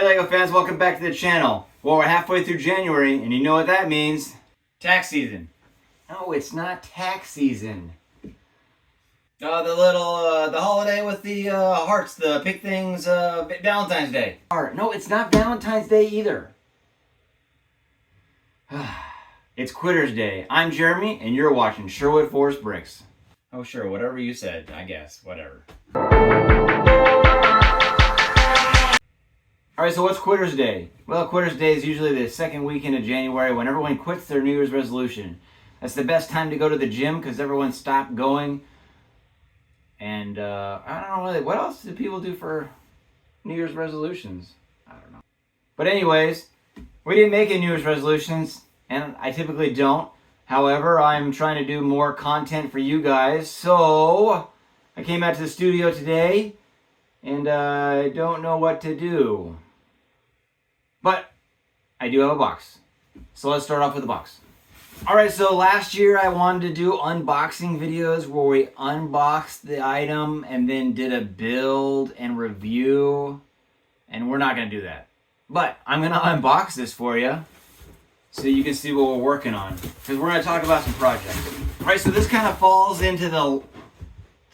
Hey LEGO fans, welcome back to the channel. Well, we're halfway through January, and you know what that means. Tax season. No, it's not tax season. The holiday with the hearts, the pink things, Valentine's Day. No, it's not Valentine's Day either. It's Quitter's Day. I'm Jeremy, and you're watching Sherwood Forest Bricks. Oh sure, whatever you said, I guess, whatever. Alright, so what's Quitter's Day? Well, Quitter's Day is usually the second weekend of January when everyone quits their New Year's resolution. That's the best time to go to the gym because everyone stopped going. And I don't know really, what else do people do for New Year's resolutions? I don't know. But anyways, we didn't make any New Year's resolutions, and I typically don't. However, I'm trying to do more content for you guys, so I came out to the studio today, and I don't know what to do. But I do have a box. So let's start off with the box. Alright, so last year I wanted to do unboxing videos where we unboxed the item and then did a build and review. And we're not going to do that. But I'm going to unbox this for you so you can see what we're working on. Because we're going to talk about some projects. Alright, so this kind of falls into the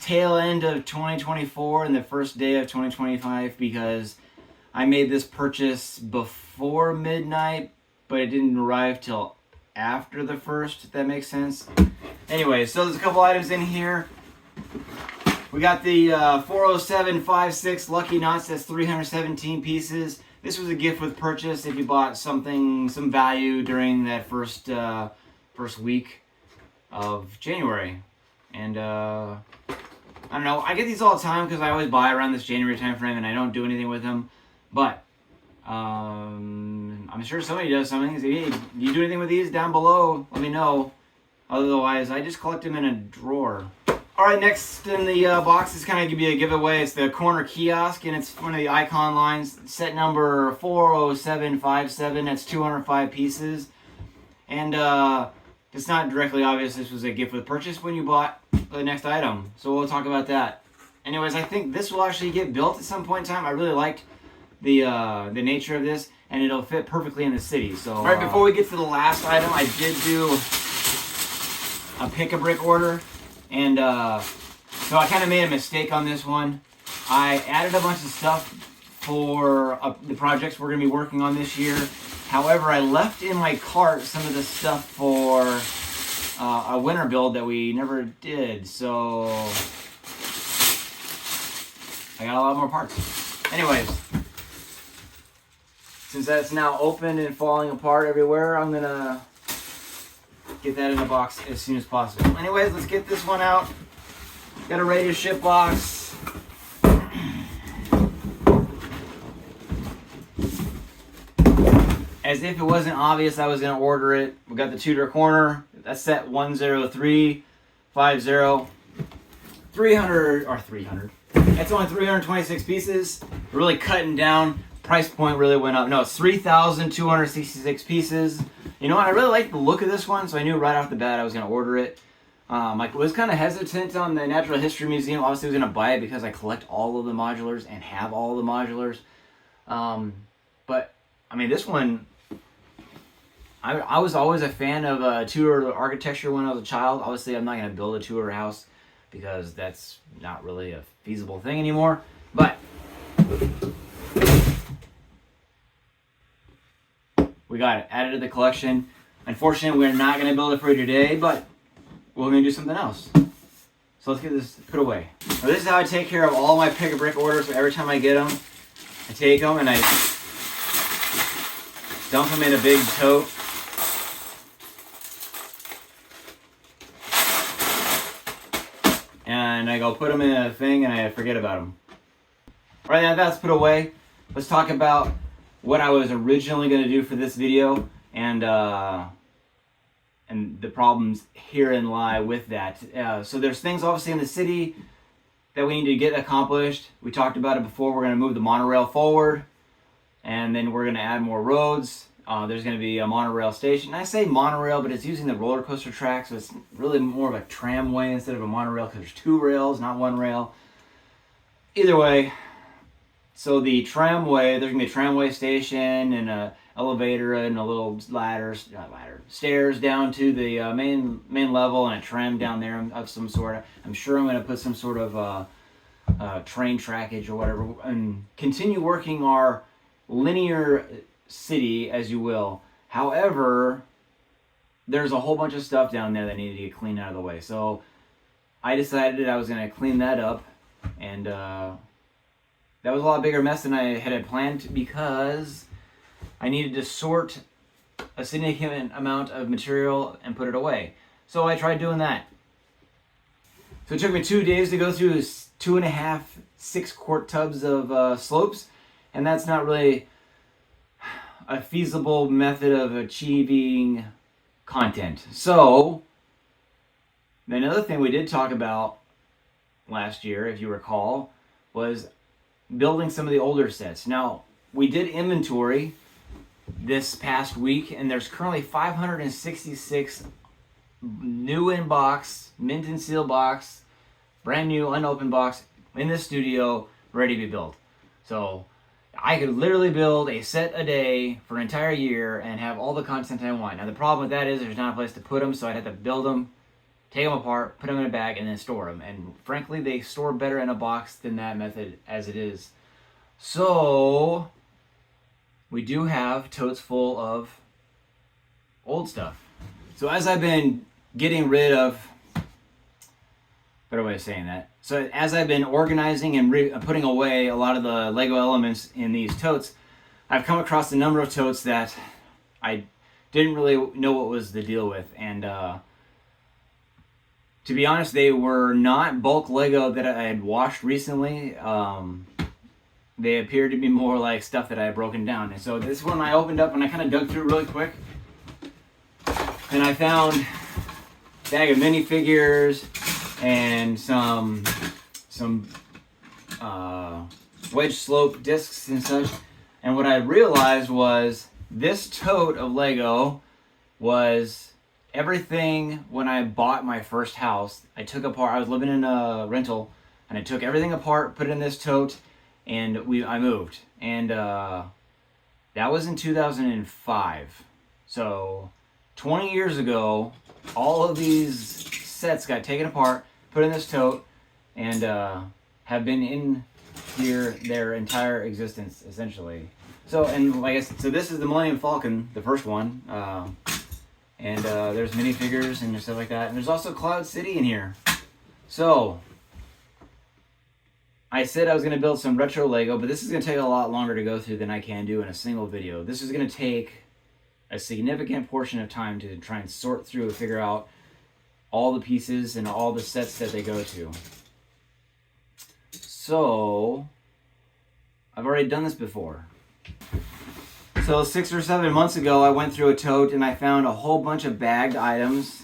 tail end of 2024 and the first day of 2025 because I made this purchase before midnight, but it didn't arrive till after the first, if that makes sense. Anyway, so there's a couple items in here. We got the 40756 Lucky Knots, that's 317 pieces. This was a gift with purchase if you bought something, some value during that first week of January. And I don't know, I get these all the time because I always buy around this January time frame and I don't do anything with them. But I'm sure somebody does something. So, hey, do you do anything with these? Down below, let me know. Otherwise, I just collect them in a drawer. Alright, next in the box is kind of going to be a giveaway. It's the corner kiosk, and it's one of the icon lines. Set number 40757. That's 205 pieces. And it's not directly obvious this was a gift with purchase when you bought the next item. So we'll talk about that. Anyways, I think this will actually get built at some point in time. I really liked the nature of this, and it'll fit perfectly in the city. So right before we get to the last item, I did do a pick-a-brick order, and so I kind of made a mistake on this one. I added a bunch of stuff for the projects we're going to be working on this year. However, I left in my cart some of the stuff for a winter build that we never did, so I got a lot more parts. Anyways, since that's now open and falling apart everywhere, I'm going to get that in the box as soon as possible. Anyways, let's get this one out. Got a ready to ship box. As if it wasn't obvious I was going to order it. We got the Tudor corner. That's set 10350. 300. That's only 326 pieces. We're really cutting down. Price point really went up. No, it's 3,266 pieces. You know what? I really like the look of this one, so I knew right off the bat I was going to order it. I was kind of hesitant on the Natural History Museum. Obviously, I was going to buy it because I collect all of the modulars and have all the modulars. But, I mean, this one, I was always a fan of Tudor architecture when I was a child. Obviously, I'm not going to build a Tudor house because that's not really a feasible thing anymore. But we got it added to the collection. Unfortunately, we're not going to build it for you today, but we're going to do something else. So let's get this put away. Now, this is how I take care of all my pick-a-brick orders. So every time I get them, I take them and I dump them in a big tote. And I go put them in a thing and I forget about them. Alright, now that's put away. Let's talk about what I was originally going to do for this video and the problems herein lie with that. So there's things obviously in the city that we need to get accomplished. We talked about it before. We're going to move the monorail forward, and then we're going to add more roads. There's going to be a monorail station. I say monorail, but it's using the roller coaster track, so it's really more of a tramway instead of a monorail because there's two rails, not one rail. Either way, So the tramway, there's gonna be a tramway station and a elevator and a little stairs down to the main level, and a tram down there of some sort. I'm sure I'm gonna put some sort of train trackage or whatever, and continue working our linear city, as you will. However, there's a whole bunch of stuff down there that needed to get cleaned out of the way. So I decided I was going to clean that up, and that was a lot bigger mess than I had planned, because I needed to sort a significant amount of material and put it away. So I tried doing that. So it took me 2 days to go through 2.5 6-quart tubs of slopes, and that's not really a feasible method of achieving content. So another thing we did talk about last year, if you recall, was building some of the older sets. Now, we did inventory this past week, and there's currently 566 new in box, mint and seal box, brand new unopened box in this studio, ready to be built. So I could literally build a set a day for an entire year and have all the content I want. Now the problem with that is there's not a place to put them, so I'd have to build them, take them apart, put them in a bag, and then store them. And frankly, they store better in a box than that method as it is. So we do have totes full of old stuff. So as I've been getting rid of, better way of saying that. So as I've been organizing and putting away a lot of the Lego elements in these totes, I've come across a number of totes that I didn't really know what was the deal with. And to be honest, they were not bulk Lego that I had washed recently. They appeared to be more like stuff that I had broken down. And so this one I opened up and I kind of dug through really quick. And I found a bag of minifigures and some wedge slope discs and such. And what I realized was this tote of Lego was everything when I bought my first house. I took apart, I was living in a rental, and I took everything apart, put it in this tote, and I moved. And that was in 2005. So 20 years ago, all of these sets got taken apart, put in this tote, and have been in here their entire existence, essentially. So, and like I said, so this is the Millennium Falcon, the first one, and there's minifigures and stuff like that, and there's also Cloud City in here. So I said I was going to build some retro Lego, but this is going to take a lot longer to go through than I can do in a single video. This is going to take a significant portion of time to try and sort through and figure out all the pieces and all the sets that they go to. So I've already done this before. So 6 or 7 months ago, I went through a tote and I found a whole bunch of bagged items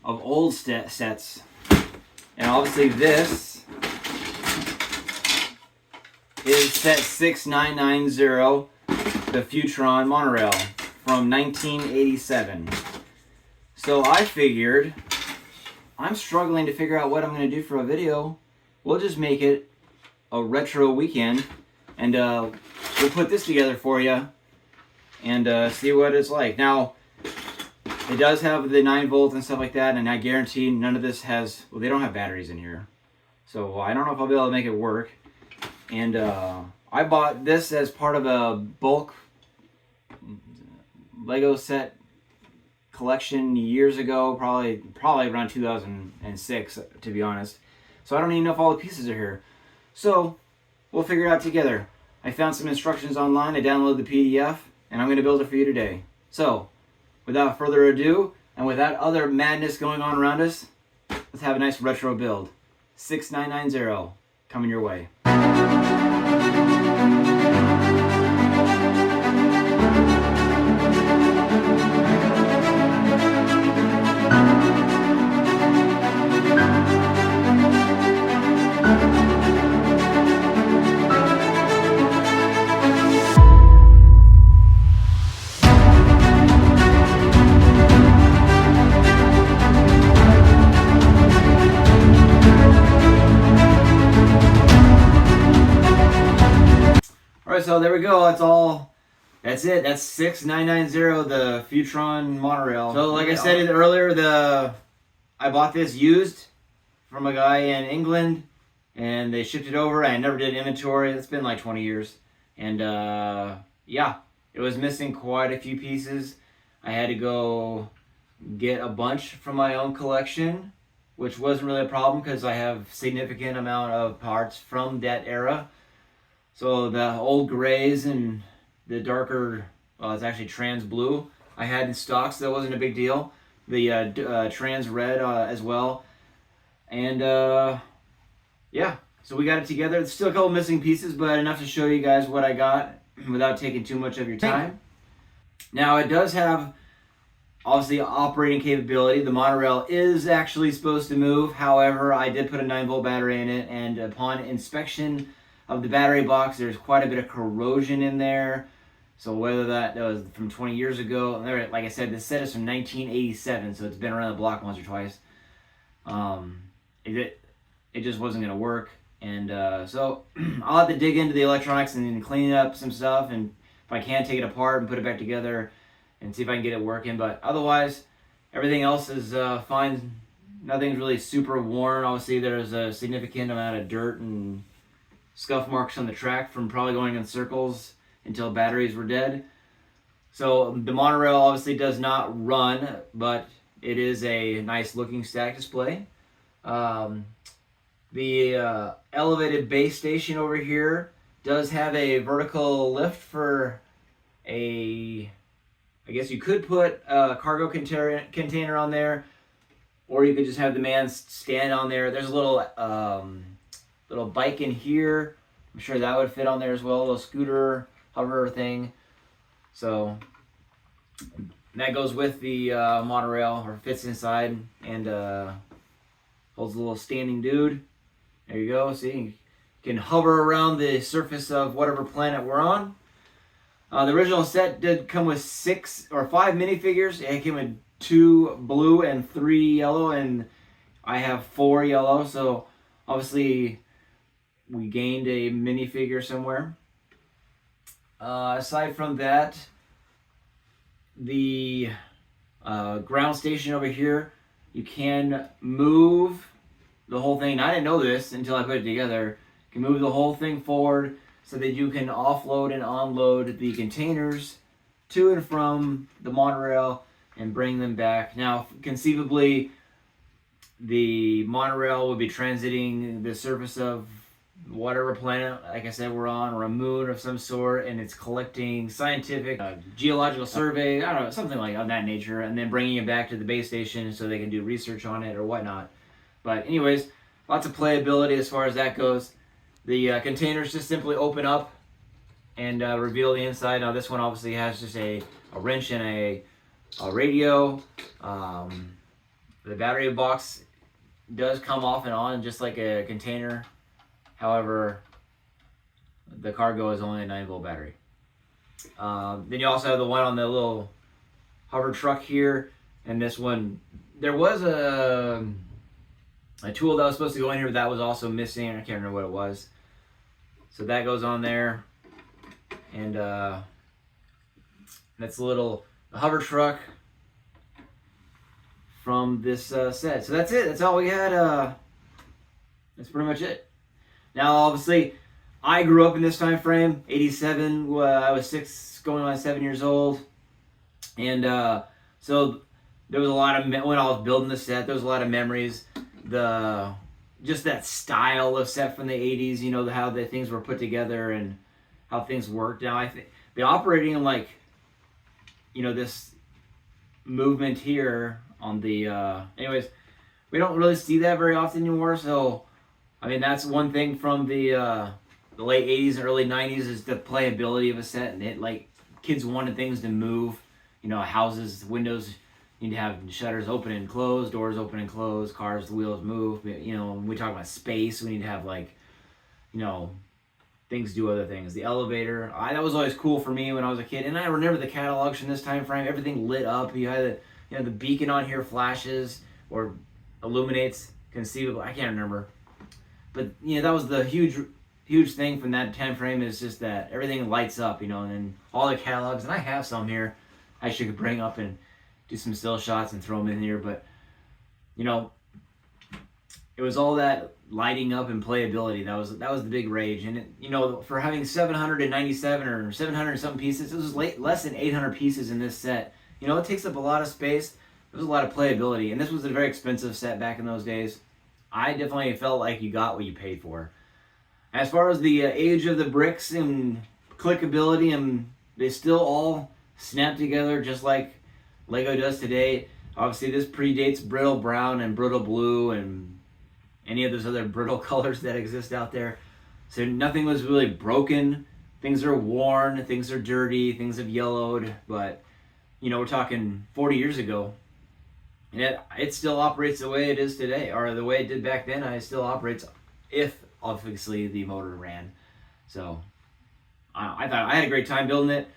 of old sets. And obviously this is set 6990, the Futuron Monorail from 1987. So I figured, I'm struggling to figure out what I'm going to do for a video. We'll just make it a retro weekend, and we'll put this together for you and see what it's like. Now, it does have the 9 volt and stuff like that, and I guarantee none of this has, well, they don't have batteries in here. So I don't know if I'll be able to make it work. And I bought this as part of a bulk Lego set collection years ago, probably around 2006, to be honest. So I don't even know if all the pieces are here. So we'll figure it out together. I found some instructions online, I downloaded the PDF, and I'm going to build it for you today. So without further ado, and without other madness going on around us, let's have a nice retro build. 6990 coming your way. Alright, so there we go. That's all. That's it. That's 6990, the Futuron Monorail. So like I said earlier, I bought this used from a guy in England, and they shipped it over. I never did inventory. It's been like 20 years. And yeah, it was missing quite a few pieces. I had to go get a bunch from my own collection, which wasn't really a problem because I have significant amount of parts from that era. So the old grays and the darker, well, it's actually trans blue, I had in stock, so that wasn't a big deal. The trans red as well. And yeah, so we got it together. There's still a couple missing pieces, but enough to show you guys what I got without taking too much of your time. Now it does have obviously operating capability. The monorail is actually supposed to move. However, I did put a 9-volt battery in it, and upon inspection of the battery box, there's quite a bit of corrosion in there. So whether that was from 20 years ago, like I said, this set is from 1987, so it's been around the block once or twice. It just wasn't going to work. And so I'll have to dig into the electronics and clean up some stuff, and if I can, take it apart and put it back together and see if I can get it working. But otherwise, everything else is fine. Nothing's really super worn. Obviously, there's a significant amount of dirt and scuff marks on the track from probably going in circles until batteries were dead. So the monorail obviously does not run, but it is a nice looking stack display. The elevated base station over here does have a vertical lift for I guess you could put a cargo container on there, or you could just have the man stand on there. There's a little bike in here. I'm sure that would fit on there as well, a little scooter hover thing. So that goes with the monorail, or fits inside, and holds a little standing dude. There you go. See, you can hover around the surface of whatever planet we're on. The original set did come with 5 minifigures. It came with 2 blue and 3 yellow, and I have 4 yellow. So obviously we gained a minifigure somewhere. Aside from that, the ground station over here, you can move the whole thing. I didn't know this until I put it together. You can move the whole thing forward so that you can offload and unload the containers to and from the monorail and bring them back. Now, conceivably, the monorail would be transiting the surface of whatever planet, like I said, we're on, or a moon of some sort, and it's collecting scientific, geological survey, I don't know, something like of that nature, and then bringing it back to the base station so they can do research on it or whatnot. But anyways, lots of playability as far as that goes. The containers just simply open up and reveal the inside. Now this one obviously has just a wrench and a radio. The battery box does come off and on just like a container. However, the cargo is only a 9-volt battery. Then you also have the one on the little hover truck here, and this one, there was a tool that was supposed to go in here that was also missing. I can't remember what it was. So that goes on there, and that's a little hover truck from this set. So that's it. That's all we had. That's pretty much it. Now, obviously, I grew up in this time frame, 87. I was 6, going on 7 years old, and so there was a lot of when I was building the set. There was a lot of memories. Just that style of set from the 80s, you know, how the things were put together and how things worked. Now, I think the operating, like, you know, this movement here on the, anyways, we don't really see that very often anymore. So, I mean, that's one thing from the late 80s and early 90s is the playability of a set. And it, like, kids wanted things to move, you know, houses, windows, you need to have shutters open and close, doors open and close, cars, the wheels move. You know, when we talk about space, we need to have, like, you know, things do other things. The elevator, that was always cool for me when I was a kid. And I remember the catalogs from this time frame. Everything lit up. You had the beacon on here flashes or illuminates conceivably. I can't remember. But, you know, that was the huge huge thing from that time frame is just that everything lights up, you know, and then all the catalogs, and I have some here I should bring up and do some still shots and throw them in here, but you know, it was all that lighting up and playability that was the big rage. And it, you know, for having 797 or 700 something pieces, it was less than 800 pieces in this set. You know, it takes up a lot of space. There was a lot of playability, and this was a very expensive set back in those days. I definitely felt like you got what you paid for. As far as the age of the bricks and clickability, and they still all snap together just like Lego does today. Obviously, this predates brittle brown and brittle blue and any of those other brittle colors that exist out there. So nothing was really broken. Things are worn, things are dirty, things have yellowed, but you know, we're talking 40 years ago. And it still operates the way it is today, or the way it did back then. It still operates if obviously the motor ran. So I thought I had a great time building it.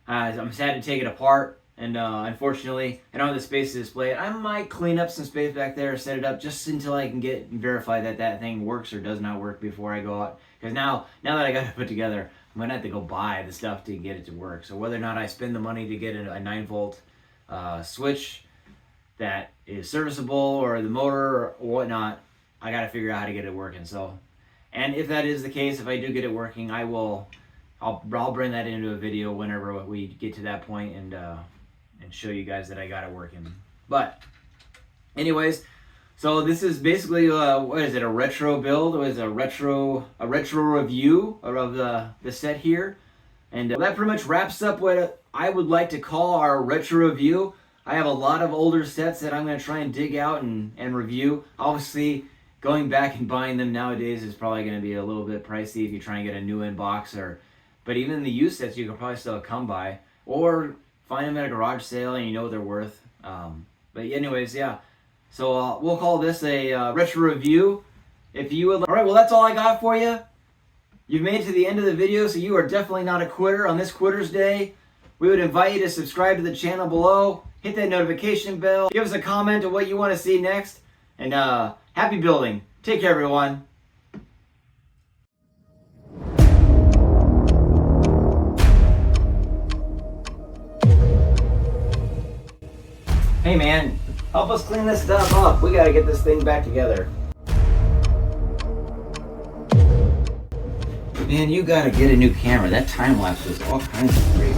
I'm sad to take it apart, and unfortunately I don't have the space to display it. I might clean up some space back there, set it up just until I can get and verify that that thing works or does not work before I go out. Because now that I got it put together, I'm gonna have to go buy the stuff to get it to work. So whether or not I spend the money to get a 9-volt switch that is serviceable, or the motor or whatnot, I got to figure out how to get it working. So, and if that is the case, if I do get it working, I'll bring that into a video whenever we get to that point, and show you guys that I got it working. But anyways, so this is basically what is it, a retro build? It was a retro review of the set here, and that pretty much wraps up what I would like to call our retro review. I have a lot of older sets that I'm going to try and dig out and review. Obviously, going back and buying them nowadays is probably going to be a little bit pricey if you try and get a new in box, but even the used sets you can probably still come by, or find them at a garage sale and you know what they're worth. But anyways, yeah. So we'll call this a retro review. If you would, all right. Well, that's all I got for you. You've made it to the end of the video, so you are definitely not a quitter on this Quitter's Day. We would invite you to subscribe to the channel below. Hit that notification bell. Give us a comment on what you want to see next. And happy building. Take care, everyone. Hey man, help us clean this stuff up. We gotta get this thing back together. Man, you gotta get a new camera. That time lapse was all kinds of crazy.